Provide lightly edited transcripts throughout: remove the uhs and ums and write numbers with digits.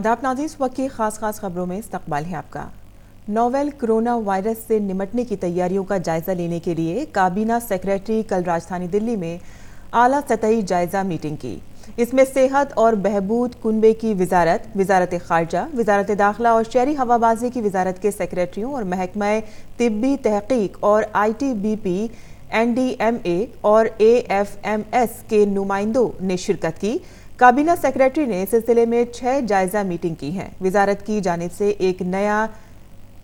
आदाब नाज़रीन, इस वक्त की खास खबरों में इस्तकबाल है आपका। नोवेल कोरोना वायरस से निपटने की तैयारियों का जायजा लेने के लिए काबीना सेक्रेटरी कल राजधानी दिल्ली में आला सतही जायजा मीटिंग की। इसमें सेहत और बहबूद कुनबे की वजारत, वजारत खारजा, वजारत दाखिला और शहरी हवाबाजी की वजारत के सेक्रेटरियों और महकमा तिब्बी तहकीक और ITBP, NDMA और AFMS के नुमाइंदों ने शिरकत की। काबीना सेक्रेटरी ने इस सिलसिले में 6 जायजा मीटिंग की है। वजारत की जानिब से एक नया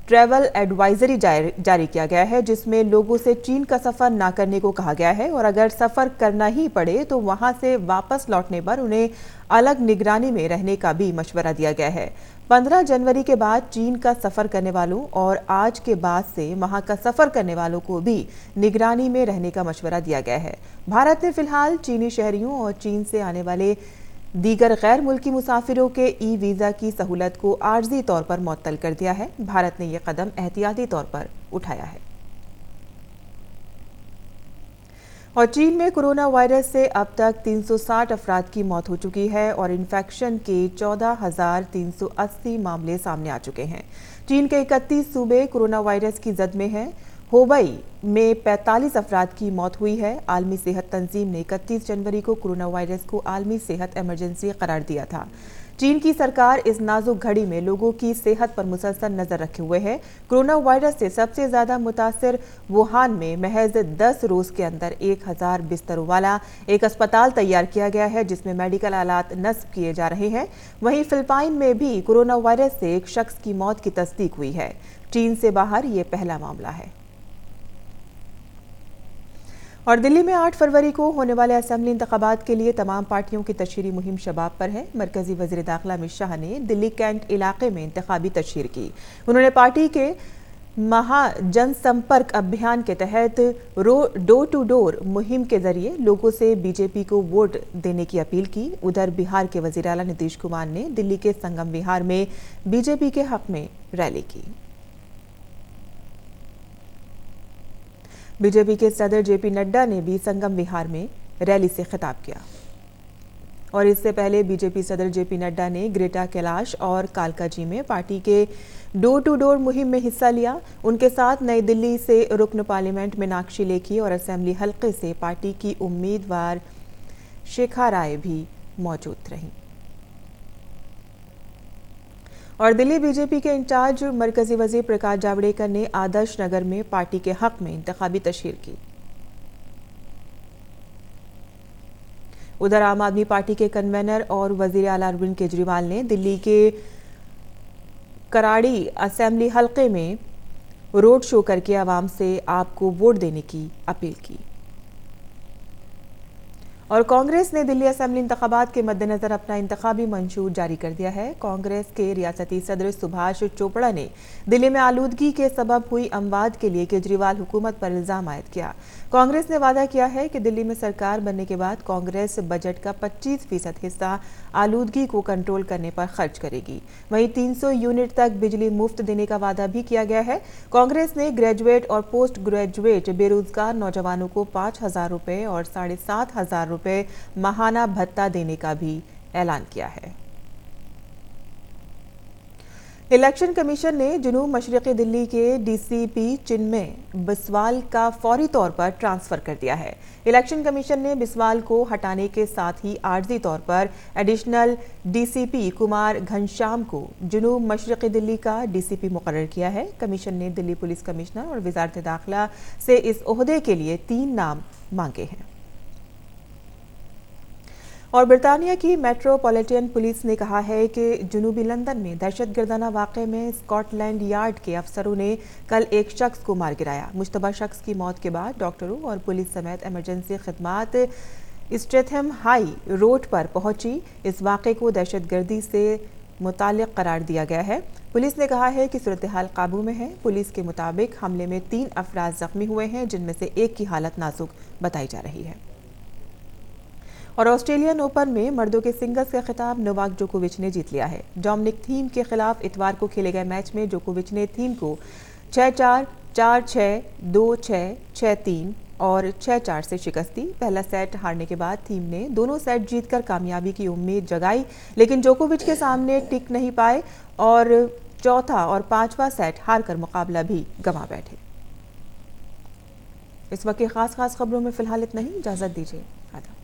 ट्रैवल एडवाइजरी जारी किया गया है, जिसमें लोगों से चीन का सफर ना करने को कहा गया है और अगर सफर करना ही पड़े तो वहां से वापस लौटने पर उन्हें अलग निगरानी में रहने का भी मशवरा दिया गया है। 15 जनवरी के बाद चीन का सफर करने वालों और आज के बाद से वहां का सफर करने वालों को भी निगरानी में रहने का मशवरा दिया गया है। भारत ने फिलहाल चीनी शहरियों और चीन से आने वाले दीगर गैर मुल्की मुसाफिरों के वीज़ा की सहूलत को आर्जी तौर पर मुअत्तल कर दिया है। भारत ने यह कदम एहतियाती तौर पर उठाया है। और चीन में कोरोना वायरस से अब तक 360 अफराद की मौत हो चुकी है और इन्फेक्शन के 14,380 मामले सामने आ चुके हैं। चीन के 31 सूबे कोरोना वायरस की जद में हैं। होबई में 45 अफराद की मौत हुई है। आलमी सेहत तंजीम ने 31 जनवरी को कोरोना वायरस को आलमी सेहत इमरजेंसी करार दिया था। चीन की सरकार इस नाजुक घड़ी में लोगों की सेहत पर मुसलसल नजर रखे हुए है। कोरोना वायरस से सबसे ज्यादा मुतासिर वुहान में महज 10 रोज के अंदर 1000 बिस्तरों वाला एक अस्पताल तैयार किया गया है, जिसमें मेडिकल आलात नस्ब किए जा रहे हैं। वहीं फिलिपाइन में भी कोरोना वायरस से एक शख्स की मौत की तस्दीक हुई है। चीन से बाहर ये पहला मामला है। और दिल्ली में 8 फरवरी को होने वाले असेंबली इंतखाबात के लिए तमाम पार्टियों की तशहीरी मुहिम शबाब पर है। मरकजी वज़ीर दाखिला अमित शाह ने दिल्ली कैंट इलाके में इंतखाबी तशहीर की। उन्होंने पार्टी के महा जनसंपर्क अभियान के तहत डोर टू डोर मुहिम के जरिए लोगों से बीजेपी को वोट देने की अपील की। उधर बिहार के वज़ीर आला नीतीश कुमार ने दिल्ली के संगम विहार में बीजेपी के हक में रैली की। बीजेपी के सदर JP नड्डा ने भी संगम विहार में रैली से खिताब किया। और इससे पहले बीजेपी सदर JP नड्डा ने ग्रेटा कैलाश और कालकाजी में पार्टी के डोर टू डोर मुहिम में हिस्सा लिया। उनके साथ नई दिल्ली से रुकन पार्लियामेंट मीनाक्षी लेखी और असेंबली हल्के से पार्टी की उम्मीदवार शेखा राय भी मौजूद रहीं। और दिल्ली बीजेपी के इंचार्ज मरकजी वजीर प्रकाश जावड़ेकर ने आदर्श नगर में पार्टी के हक में इंतखाबी तशहीर की। उधर आम आदमी पार्टी के कन्वेनर और वजीर आला अरविंद केजरीवाल ने दिल्ली के कराड़ी असेंबली हल्के में रोड शो करके आवाम से आपको वोट देने की अपील की। और कांग्रेस ने दिल्ली असेंबली इंतखाबात के मद्देनजर अपना इंतखाबी मंशूर जारी कर दिया है। कांग्रेस के रियासती सदर सुभाष चोपड़ा ने दिल्ली में आलूदगी के सबब हुई अमवात के लिए केजरीवाल हुकूमत पर इल्जाम आयद किया। कांग्रेस ने वादा किया है कि दिल्ली में सरकार बनने के बाद कांग्रेस बजट का 25% हिस्सा आलूदगी को कंट्रोल करने पर खर्च करेगी। वहीं 300 यूनिट तक बिजली मुफ्त देने का वादा भी किया गया है। कांग्रेस ने ग्रेजुएट और पोस्ट ग्रेजुएट बेरोजगार नौजवानों को 5,000 रुपये और 7,500 रुपये माहाना भत्ता देने का भी ऐलान किया है। इलेक्शन कमीशन ने जुनूब मशरिकी दिल्ली के DCP चिन्मय बिस्वाल का फौरी तौर पर ट्रांसफर कर दिया है। इलेक्शन कमीशन ने बिस्वाल को हटाने के साथ ही आर्जी तौर पर एडिशनल DCP कुमार घनश्याम को जुनूब मशरिकी दिल्ली का DCP मुकर्रर किया है। कमीशन ने दिल्ली पुलिस कमिश्नर और वजारत दाखिला से इस ओहदे के लिए 3 नाम मांगे हैं। और बरतानिया की मेट्रोपॉलिटन पुलिस ने कहा है कि जुनूबी लंदन में दहशतगर्दाना वाक़े में स्कॉटलैंड यार्ड के अफसरों ने कल एक शख्स को मार गिराया। मुश्तबा शख्स की मौत के बाद डॉक्टरों और पुलिस समेत इमरजेंसी खिदमात स्ट्रेथम हाई रोड पर पहुंची। इस वाक़े को दहशतगर्दी से मुताल्लिक़ करार दिया गया है। पुलिस ने कहा है कि सूरत हाल काबू में है। पुलिस के मुताबिक हमले में 3 अफराद जख्मी हुए हैं, जिनमें से एक की हालत नाजुक बताई जा रही है। और ऑस्ट्रेलियन ओपन में मर्दों के सिंगल्स का खिताब नोवाक जोकोविच ने जीत लिया है। डोमिनिक थीम के खिलाफ इतवार को खेले गए मैच में जोकोविच ने थीम को 6-4, 4-6, 2-6, 6-3, और 6-4 से शिकस्त दी। पहला सेट हारने के बाद थीम ने दोनों सेट जीतकर कामयाबी की उम्मीद जगाई, लेकिन जोकोविच के सामने टिक नहीं पाए और चौथा और पांचवा सेट हारकर मुकाबला भी गंवा बैठे। इस वक्त की खास खबरों में फिलहाल इतना ही। इजाजत दीजिए। आदाब।